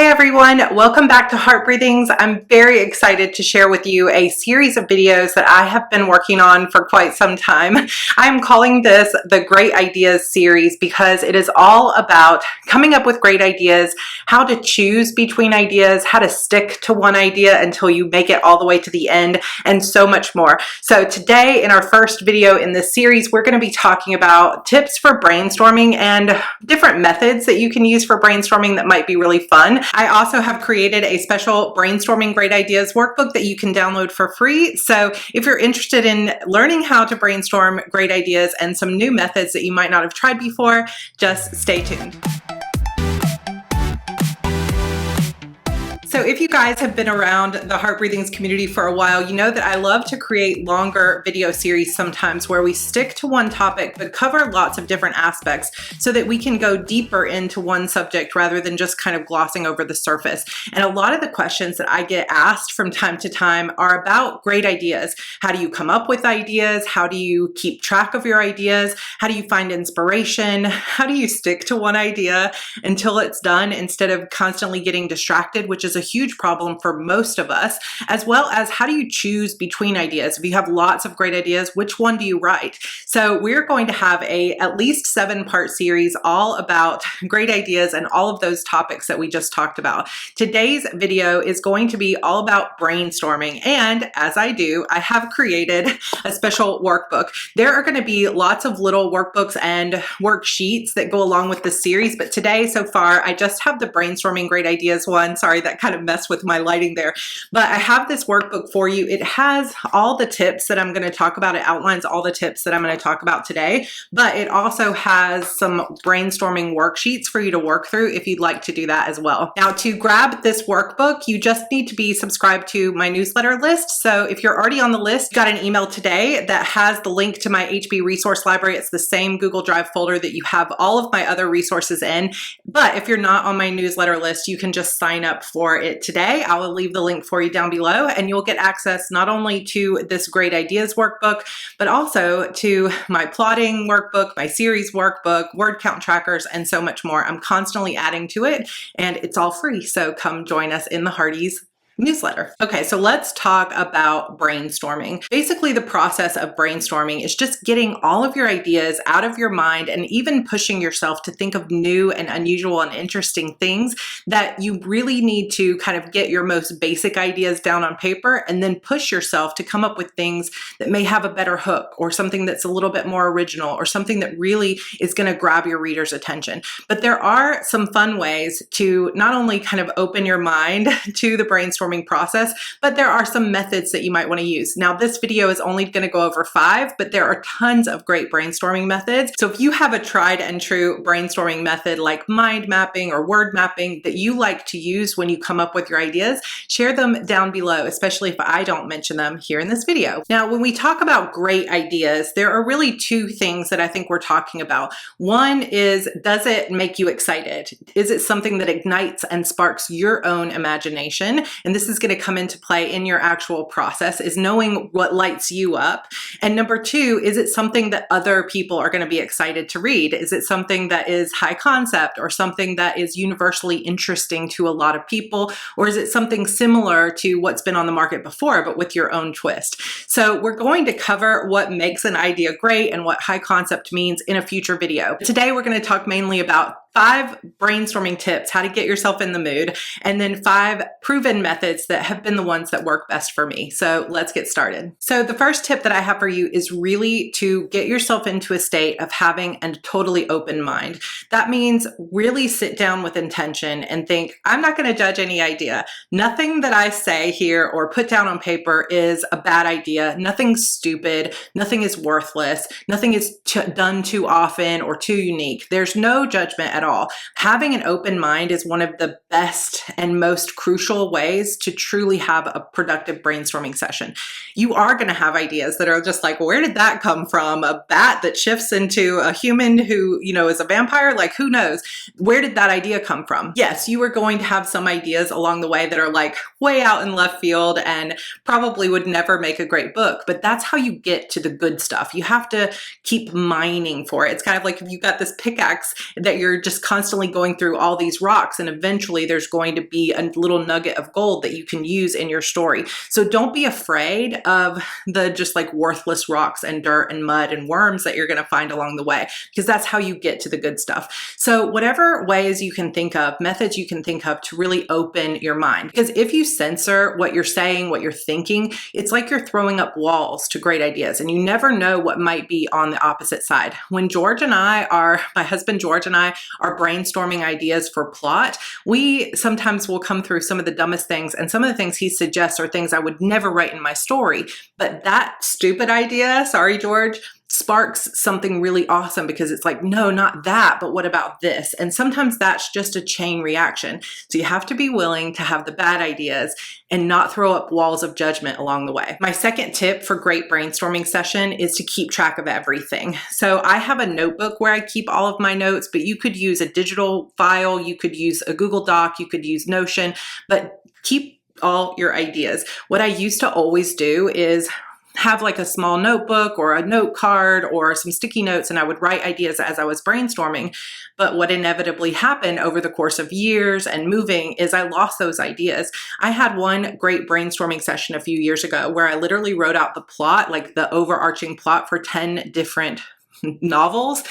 Hey everyone, welcome back to Heart Breathings. I'm very excited to share with you a series of videos that I have been working on for quite some time. I'm calling this the Great Ideas series because it is all about coming up with great ideas, how to choose between ideas, how to stick to one idea until you make it all the way to the end, and so much more. So today in our first video in this series, we're going to be talking about tips for brainstorming and different methods that you can use for brainstorming that might be really fun. I also have created a special Brainstorming Great Ideas workbook that you can download for free. So if you're interested in learning how to brainstorm great ideas and some new methods that you might not have tried before, just stay tuned. So if you guys have been around the Heart Breathings community for a while, you know that I love to create longer video series sometimes where we stick to one topic but cover lots of different aspects so that we can go deeper into one subject rather than just kind of glossing over the surface. And a lot of the questions that I get asked from time to time are about great ideas. How do you come up with ideas? How do you keep track of your ideas? How do you find inspiration? How do you stick to one idea until it's done instead of constantly getting distracted, which is a huge problem for most of us, as well as how do you choose between ideas? If you have lots of great ideas, which one do you write? So we're going to have at least 7-part series all about great ideas and all of those topics that we just talked about. Today's video is going to be all about brainstorming, and as I do, I have created a special workbook. There are going to be lots of little workbooks and worksheets that go along with this series, but today so far I just have the brainstorming great ideas one. Sorry, that kind of messed with my lighting there, but I have this workbook for you. It has all the tips that I'm going to talk about. It outlines all the tips that I'm going to talk about today, but it also has some brainstorming worksheets for you to work through if you'd like to do that as well. Now, to grab this workbook, you just need to be subscribed to my newsletter list. So if you're already on the list, you got an email today that has the link to my HB resource library. It's the same Google Drive folder that you have all of my other resources in. But if you're not on my newsletter list, you can just sign up for it today. I will leave the link for you down below, and you'll get access not only to this Great Ideas workbook, but also to my plotting workbook, my series workbook, word count trackers, and so much more. I'm constantly adding to it, and it's all free. So come join us in the Hearties newsletter. Okay, so let's talk about brainstorming. Basically, the process of brainstorming is just getting all of your ideas out of your mind and even pushing yourself to think of new and unusual and interesting things that you really need to kind of get your most basic ideas down on paper and then push yourself to come up with things that may have a better hook or something that's a little bit more original or something that really is going to grab your reader's attention. But there are some fun ways to not only kind of open your mind to the brainstorming process, but there are some methods that you might want to use. Now, this video is only going to go over 5, but there are tons of great brainstorming methods. So if you have a tried and true brainstorming method like mind mapping or word mapping that you like to use when you come up with your ideas, share them down below, especially if I don't mention them here in this video. Now, when we talk about great ideas, there are really 2 things that I think we're talking about. One is, does it make you excited? Is it something that ignites and sparks your own imagination? And this is going to come into play in your actual process, is knowing what lights you up. And number 2, is it something that other people are going to be excited to read? Is it something that is high concept or something that is universally interesting to a lot of people? Or is it something similar to what's been on the market before, but with your own twist? So we're going to cover what makes an idea great and what high concept means in a future video. Today, we're going to talk mainly about 5 brainstorming tips, how to get yourself in the mood, and then 5 proven methods that have been the ones that work best for me. So let's get started. So the first tip that I have for you is really to get yourself into a state of having a totally open mind. That means really sit down with intention and think, I'm not going to judge any idea. Nothing that I say here or put down on paper is a bad idea. Nothing's stupid. Nothing is worthless. Nothing is done too often or too unique. There's no judgment at all. Having an open mind is one of the best and most crucial ways to truly have a productive brainstorming session. You are going to have ideas that are just like, where did that come from? A bat that shifts into a human who, is a vampire? Like, who knows? Where did that idea come from? Yes, you are going to have some ideas along the way that are like way out in left field and probably would never make a great book, but that's how you get to the good stuff. You have to keep mining for it. It's kind of like if you got this pickaxe that you're just just constantly going through all these rocks, and eventually there's going to be a little nugget of gold that you can use in your story. So don't be afraid of the just like worthless rocks and dirt and mud and worms that you're going to find along the way, because that's how you get to the good stuff. So whatever ways you can think of, methods you can think of to really open your mind, because if you censor what you're saying, what you're thinking, it's like you're throwing up walls to great ideas, and you never know what might be on the opposite side. When my husband George and I are brainstorming ideas for plot, we sometimes will come through some of the dumbest things, and some of the things he suggests are things I would never write in my story. But that stupid idea, sorry George, sparks something really awesome, because it's like, no, not that, but what about this? And sometimes that's just a chain reaction. So you have to be willing to have the bad ideas and not throw up walls of judgment along the way. My second tip for great brainstorming session is to keep track of everything. So I have a notebook where I keep all of my notes, but you could use a digital file, you could use a Google Doc, you could use Notion, but keep all your ideas. What I used to always do is have like a small notebook or a note card or some sticky notes, and I would write ideas as I was brainstorming. But what inevitably happened over the course of years and moving is I lost those ideas. I had one great brainstorming session a few years ago where I literally wrote out the plot, like the overarching plot for 10 different novels,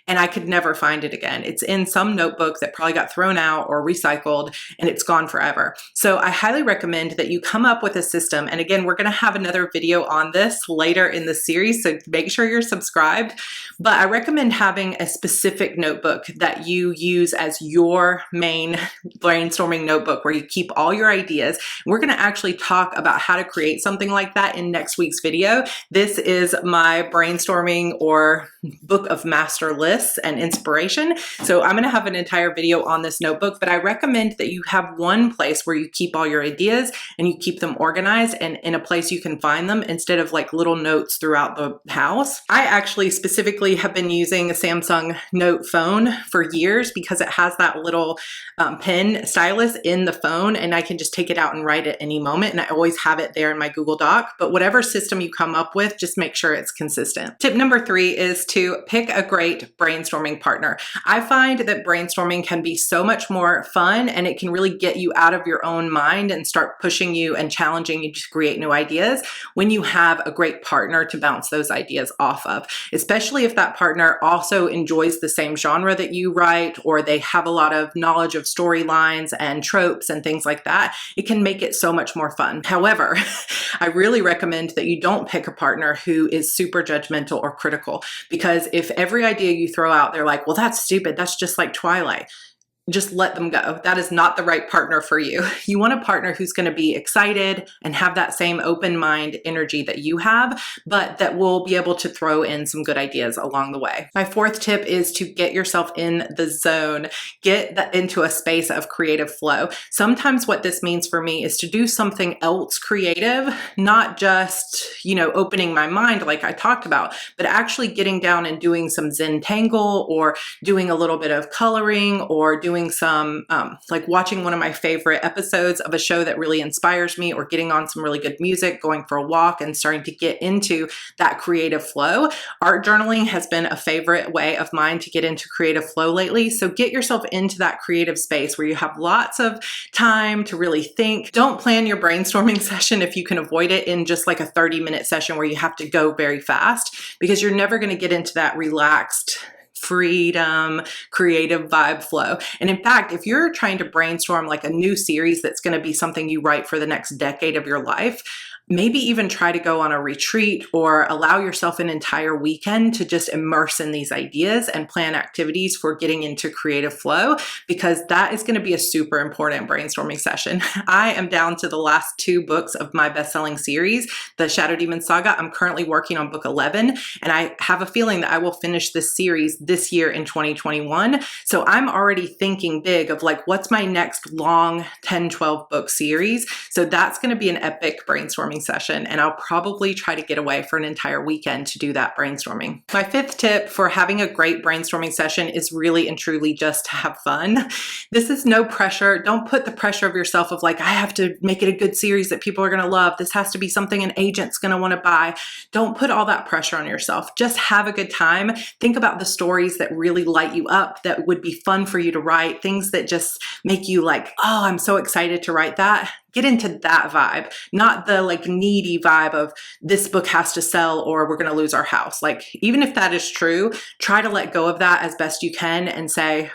and I could never find it again. It's in some notebook that probably got thrown out or recycled, and it's gone forever. So I highly recommend that you come up with a system. And again, we're going to have another video on this later in the series, so make sure you're subscribed. But I recommend having a specific notebook that you use as your main brainstorming notebook, where you keep all your ideas. We're going to actually talk about how to create something like that in next week's video. This is my brainstorming or book of master lists and inspiration. So I'm going to have an entire video on this notebook, but I recommend that you have one place where you keep all your ideas and you keep them organized and in a place you can find them, instead of like little notes throughout the house. I actually specifically have been using a Samsung Note phone for years because it has that little pen stylus in the phone, and I can just take it out and write at any moment, and I always have it there in my Google Doc. But whatever system you come up with, just make sure it's consistent. Tip number 3 is to pick a great brainstorming partner. I find that brainstorming can be so much more fun, and it can really get you out of your own mind and start pushing you and challenging you to create new ideas when you have a great partner to bounce those ideas off of, especially if that partner also enjoys the same genre that you write, or they have a lot of knowledge of storylines and tropes and things like that. It can make it so much more fun. However, I really recommend that you don't pick a partner who is super judgmental or critical, because if every idea you throw out, they're like, well, that's stupid, that's just like Twilight, just let them go. That is not the right partner for you. You want a partner who's going to be excited and have that same open mind energy that you have, but that will be able to throw in some good ideas along the way. My fourth tip is to get yourself in the zone. Get into a space of creative flow. Sometimes what this means for me is to do something else creative, not just, opening my mind like I talked about, but actually getting down and doing some Zentangle, or doing a little bit of coloring, or doing some like watching one of my favorite episodes of a show that really inspires me, or getting on some really good music, going for a walk, and starting to get into that creative flow. Art journaling has been a favorite way of mine to get into creative flow lately. So get yourself into that creative space where you have lots of time to really think. Don't plan your brainstorming session, if you can avoid it, in just like a 30-minute session where you have to go very fast, because you're never going to get into that relaxed, freedom, creative vibe flow. And in fact, if you're trying to brainstorm like a new series that's going to be something you write for the next decade of your life, maybe even try to go on a retreat or allow yourself an entire weekend to just immerse in these ideas and plan activities for getting into creative flow, because that is going to be a super important brainstorming session. I am down to the last 2 books of my best-selling series, the Shadow Demon Saga. I'm currently working on book 11, and I have a feeling that I will finish this series this year in 2021. So I'm already thinking big of like, what's my next long 10, 12 book series? So that's going to be an epic brainstorming brainstorming session, and I'll probably try to get away for an entire weekend to do that brainstorming. My fifth tip for having a great brainstorming session is really and truly just to have fun. This is no pressure. Don't put the pressure of yourself of like, I have to make it a good series that people are going to love. This has to be something an agent's going to want to buy. Don't put all that pressure on yourself. Just have a good time. Think about the stories that really light you up, that would be fun for you to write, things that just make you like, oh, I'm so excited to write that. Get into that vibe, not the like needy vibe of this book has to sell or we're going to lose our house. Like, even if that is true, try to let go of that as best you can and say,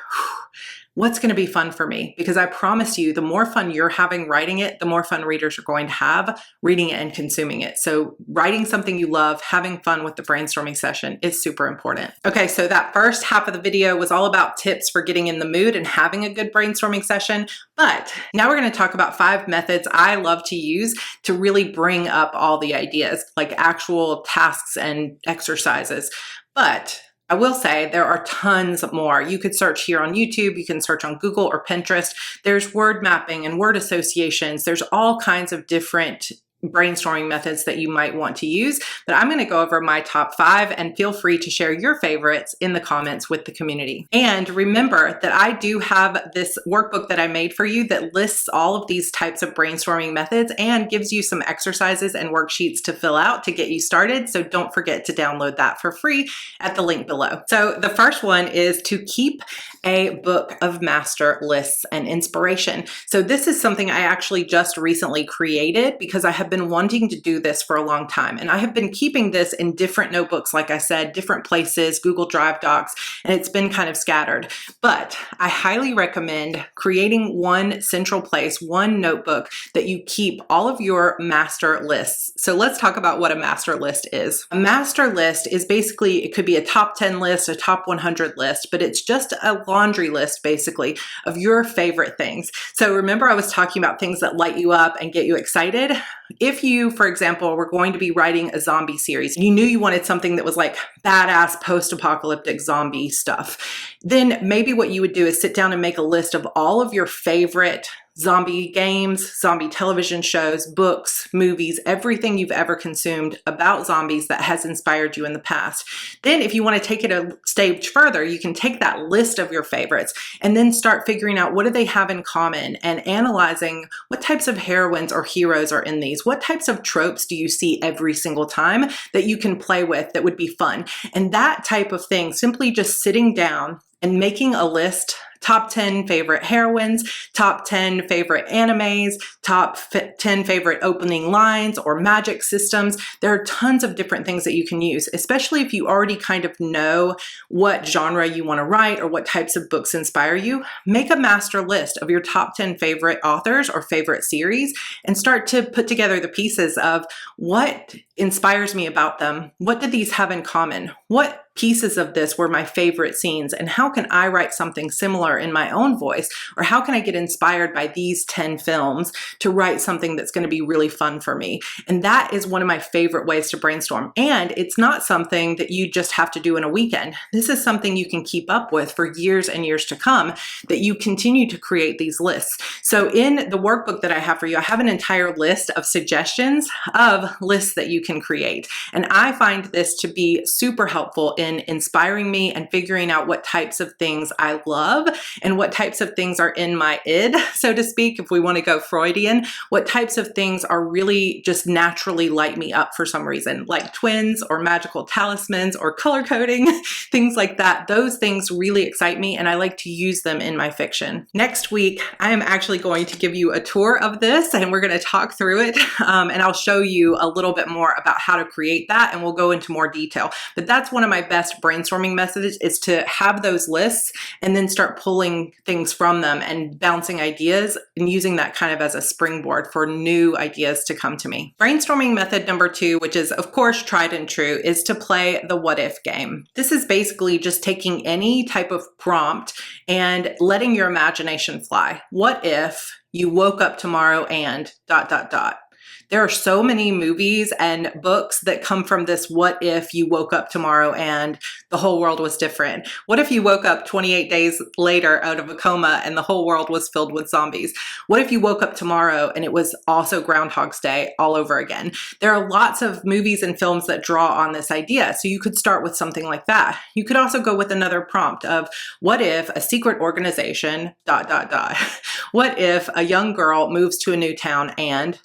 what's going to be fun for me? Because I promise you, the more fun you're having writing it, the more fun readers are going to have reading it and consuming it. So writing something you love, having fun with the brainstorming session is super important. Okay, so that first half of the video was all about tips for getting in the mood and having a good brainstorming session. But now we're going to talk about 5 methods I love to use to really bring up all the ideas, like actual tasks and exercises. But I will say there are tons more. You could search here on YouTube, you can search on Google or Pinterest. There's word mapping and word associations. There's all kinds of different brainstorming methods that you might want to use, but I'm going to go over my top 5, and feel free to share your favorites in the comments with the community. And remember that I do have this workbook that I made for you that lists all of these types of brainstorming methods and gives you some exercises and worksheets to fill out to get you started. So don't forget to download that for free at the link below. So the first one is to keep a book of master lists and inspiration. So this is something I actually just recently created because I have been wanting to do this for a long time. And I have been keeping this in different notebooks, like I said, different places, Google Drive docs, and it's been kind of scattered. But I highly recommend creating one central place, one notebook that you keep all of your master lists. So let's talk about what a master list is. A master list is basically, it could be a top 10 list, a top 100 list, but it's just a laundry list basically of your favorite things. So remember I was talking about things that light you up and get you excited? If you, for example, were going to be writing a zombie series, you knew you wanted something that was like badass post-apocalyptic zombie stuff, then maybe what you would do is sit down and make a list of all of your favorite zombie games, zombie television shows, books, movies, everything you've ever consumed about zombies that has inspired you in the past. Then if you want to take it a stage further, you can take that list of your favorites and then start figuring out what do they have in common and analyzing what types of heroines or heroes are in these. What types of tropes do you see every single time that you can play with that would be fun? And that type of thing, simply just sitting down and making a list, top 10 favorite heroines, top 10 favorite animes, top 10 favorite opening lines or magic systems. There are tons of different things that you can use, especially if you already kind of know what genre you want to write or what types of books inspire you. Make a master list of your top 10 favorite authors or favorite series and start to put together the pieces of what inspires me about them. What did these have in common? What pieces of this were my favorite scenes, and how can I write something similar in my own voice? Or how can I get inspired by these 10 films to write something that's going to be really fun for me? And that is one of my favorite ways to brainstorm. And it's not something that you just have to do in a weekend. This is something you can keep up with for years and years to come, that you continue to create these lists. So in the workbook that I have for you, I have an entire list of suggestions of lists that you can create. And I find this to be super helpful in inspiring me and figuring out what types of things I love and what types of things are in my id, so to speak, if we want to go Freudian, what types of things are really just naturally light me up for some reason, like twins or magical talismans or color coding, things like that. Those things really excite me and I like to use them in my fiction. Next week, I am actually going to give you a tour of this and we're going to talk through it and I'll show you a little bit more about how to create that and we'll go into more detail. But that's one of my best brainstorming methods, is to have those lists and then start pulling things from them and bouncing ideas and using that kind of as a springboard for new ideas to come to me. Brainstorming method number 2, which is of course tried and true, is to play the what if game. This is basically just taking any type of prompt and letting your imagination fly. What if you woke up tomorrow and ... There are so many movies and books that come from this what if you woke up tomorrow and the whole world was different? What if you woke up 28 days later out of a coma and the whole world was filled with zombies? What if you woke up tomorrow and it was also Groundhog's Day all over again? There are lots of movies and films that draw on this idea, so you could start with something like that. You could also go with another prompt of what if a secret organization ... What if a young girl moves to a new town and ...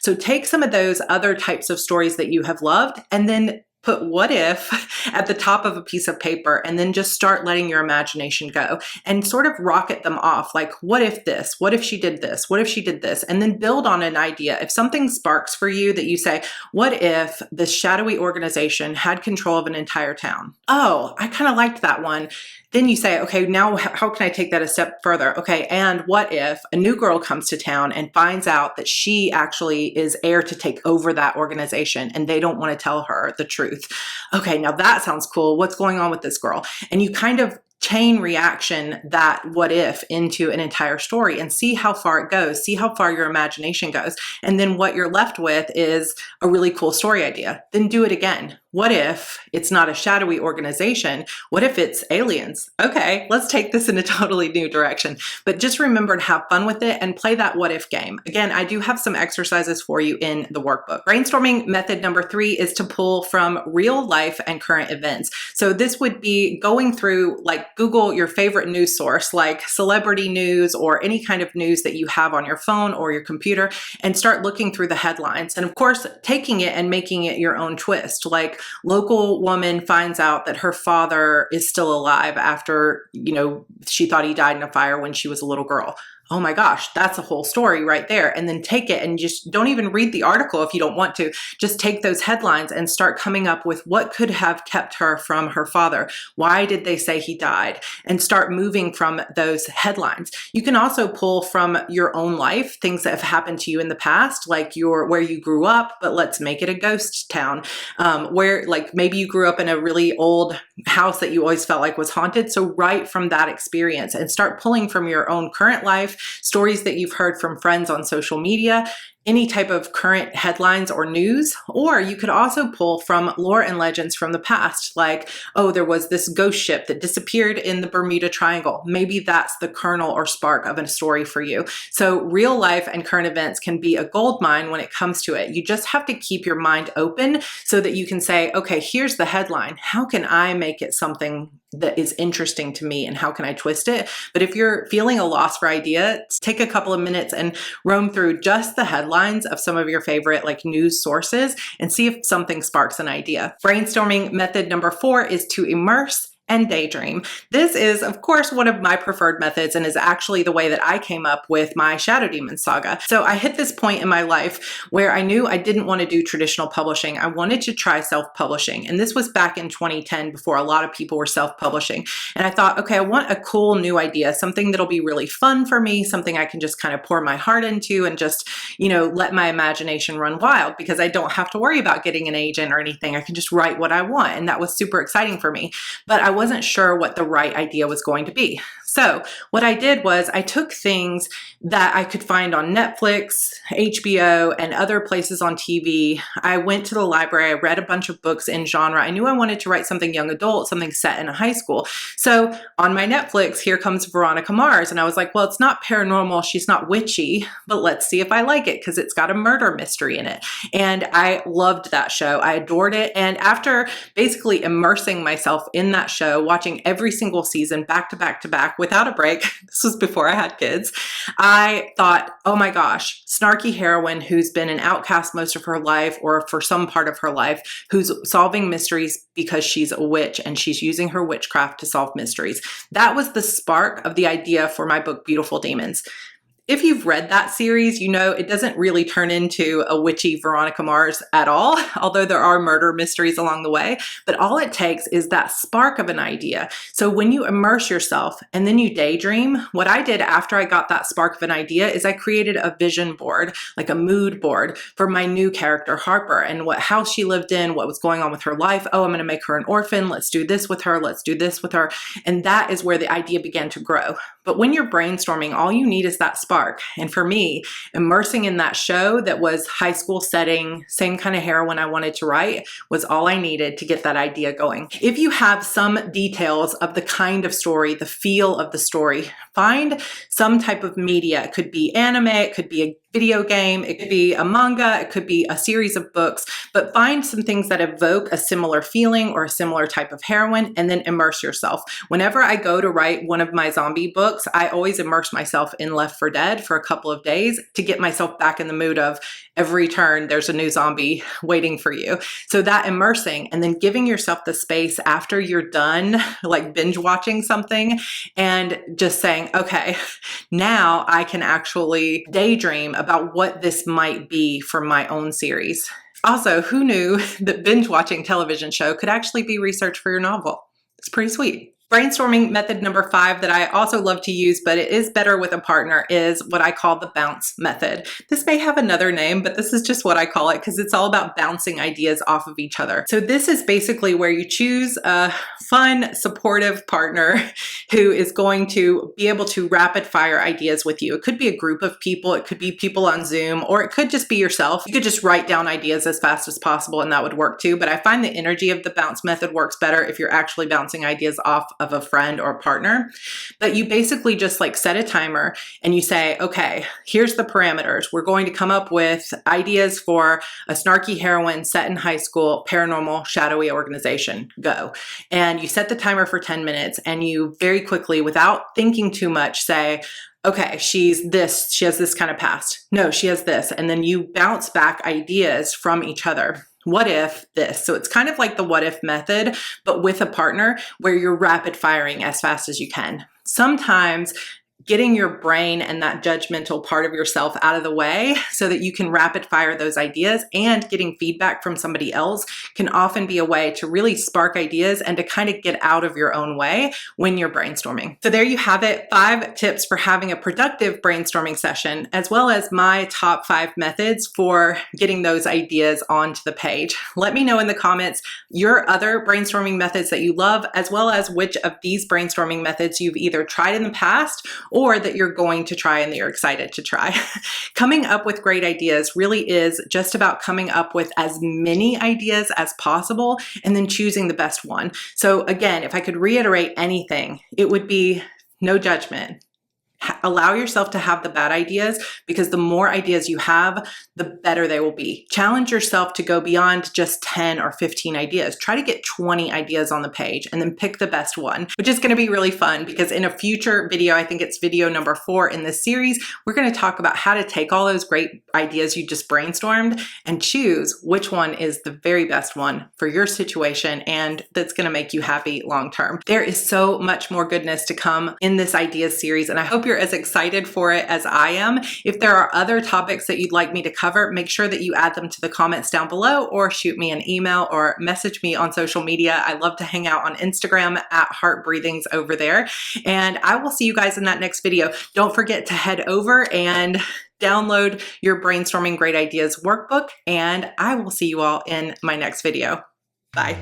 So take some of those other types of stories that you have loved and then put what if at the top of a piece of paper, and then just start letting your imagination go and sort of rocket them off. Like, what if this? What if she did this? What if she did this? And then build on an idea. If something sparks for you that you say, what if this shadowy organization had control of an entire town? Oh, I kind of liked that one. Then you say, okay, now how can I take that a step further? Okay, and what if a new girl comes to town and finds out that she actually is heir to take over that organization and they don't want to tell her the truth? Okay, now that sounds cool. What's going on with this girl? And you kind of chain reaction that what if into an entire story and see how far it goes, see how far your imagination goes. And then what you're left with is a really cool story idea. Then do it again. What if it's not a shadowy organization? What if it's aliens? Okay, let's take this in a totally new direction. But just remember to have fun with it and play that what if game. Again, I do have some exercises for you in the workbook. Brainstorming method number 3 is to pull from real life and current events. So this would be going through, like, Google your favorite news source, like celebrity news or any kind of news that you have on your phone or your computer, and start looking through the headlines. And of course, taking it and making it your own twist, like local woman finds out that her father is still alive after, she thought he died in a fire when she was a little girl. Oh my gosh, that's a whole story right there. And then take it and just don't even read the article if you don't want to. Just take those headlines and start coming up with what could have kept her from her father. Why did they say he died? And start moving from those headlines. You can also pull from your own life, things that have happened to you in the past, like where you grew up, but let's make it a ghost town, where like maybe you grew up in a really old house that you always felt like was haunted. So write from that experience and start pulling from your own current life, stories that you've heard from friends on social media, any type of current headlines or news. Or you could also pull from lore and legends from the past, like, oh, there was this ghost ship that disappeared in the Bermuda Triangle. Maybe that's the kernel or spark of a story for you. So real life and current events can be a gold mine when it comes to it. You just have to keep your mind open so that you can say, okay, here's the headline. How can I make it something that is interesting to me, and how can I twist it? But if you're feeling a loss for ideas, take a couple of minutes and roam through just the headlines of some of your favorite news sources and see if something sparks an idea. Brainstorming method number 4 is to immerse and daydream. This is, of course, one of my preferred methods and is actually the way that I came up with my Shadow Demon saga. So I hit this point in my life where I knew I didn't want to do traditional publishing. I wanted to try self-publishing. And this was back in 2010 before a lot of people were self-publishing. And I thought, okay, I want a cool new idea, something that'll be really fun for me, something I can just kind of pour my heart into and just, let my imagination run wild, because I don't have to worry about getting an agent or anything. I can just write what I want. And that was super exciting for me. But I wasn't sure what the right idea was going to be. So what I did was I took things that I could find on Netflix, HBO, and other places on TV. I went to the library. I read a bunch of books in genre. I knew I wanted to write something young adult, something set in a high school. So on my Netflix, here comes Veronica Mars. And I was like, well, it's not paranormal. She's not witchy, but let's see if I like it because it's got a murder mystery in it. And I loved that show. I adored it. And after basically immersing myself in that show, watching every single season back to back to back, without a break, this was before I had kids, I thought, oh my gosh, snarky heroine who's been an outcast most of her life or for some part of her life, who's solving mysteries because she's a witch and she's using her witchcraft to solve mysteries. That was the spark of the idea for my book, Beautiful Demons. If you've read that series, it doesn't really turn into a witchy Veronica Mars at all, although there are murder mysteries along the way. But all it takes is that spark of an idea. So when you immerse yourself and then you daydream, what I did after I got that spark of an idea is I created a vision board, like a mood board for my new character, Harper, and what house she lived in, what was going on with her life. Oh, I'm going to make her an orphan. Let's do this with her. Let's do this with her. And that is where the idea began to grow. But when you're brainstorming, all you need is that spark. spark. And for me, immersing in that show that was high school setting, same kind of heroine I wanted to write, was all I needed to get that idea going. If you have some details of the kind of story, the feel of the story, find some type of media. It could be anime, it could be a video game, it could be a manga, it could be a series of books, but find some things that evoke a similar feeling or a similar type of heroine, and then immerse yourself. Whenever I go to write one of my zombie books, I always immerse myself in Left 4 Dead for a couple of days to get myself back in the mood of every turn there's a new zombie waiting for you. So that immersing and then giving yourself the space after you're done, like binge watching something, and just saying, okay, now I can actually daydream about what this might be for my own series. Also, who knew that binge watching television show could actually be research for your novel? It's pretty sweet. Brainstorming method number 5 that I also love to use, but it is better with a partner, is what I call the bounce method. This may have another name, but this is just what I call it because it's all about bouncing ideas off of each other. So this is basically where you choose a fun, supportive partner who is going to be able to rapid fire ideas with you. It could be a group of people, it could be people on Zoom, or it could just be yourself. You could just write down ideas as fast as possible and that would work too. But I find the energy of the bounce method works better if you're actually bouncing ideas off of a friend or partner. But you basically just like set a timer and you say, okay, here's the parameters. We're going to come up with ideas for a snarky heroine set in high school, paranormal, shadowy organization. Go. And you set the timer for 10 minutes and you very quickly, without thinking too much, say, okay, she's this, she has this kind of past. No, she has this. And then you bounce back ideas from each other. What if this? So it's kind of like the what if method, but with a partner where you're rapid firing as fast as you can. Sometimes getting your brain and that judgmental part of yourself out of the way so that you can rapid fire those ideas, and getting feedback from somebody else can often be a way to really spark ideas and to kind of get out of your own way when you're brainstorming. So there you have it, 5 tips for having a productive brainstorming session, as well as my top 5 methods for getting those ideas onto the page. Let me know in the comments your other brainstorming methods that you love, as well as which of these brainstorming methods you've either tried in the past or that you're going to try and that you're excited to try. Coming up with great ideas really is just about coming up with as many ideas as possible and then choosing the best one. So again, if I could reiterate anything, it would be no judgment. Allow yourself to have the bad ideas, because the more ideas you have, the better they will be. Challenge yourself to go beyond just 10 or 15 ideas. Try to get 20 ideas on the page and then pick the best one, which is going to be really fun because in a future video, I think it's video number 4 in this series, we're going to talk about how to take all those great ideas you just brainstormed and choose which one is the very best one for your situation and that's going to make you happy long term. There is so much more goodness to come in this ideas series, and I hope you're as excited for it as I am. If there are other topics that you'd like me to cover, make sure that you add them to the comments down below, or shoot me an email or message me on social media. I love to hang out on Instagram at Heart Breathings over there. And I will see you guys in that next video. Don't forget to head over and download your Brainstorming Great Ideas workbook, and I will see you all in my next video. Bye.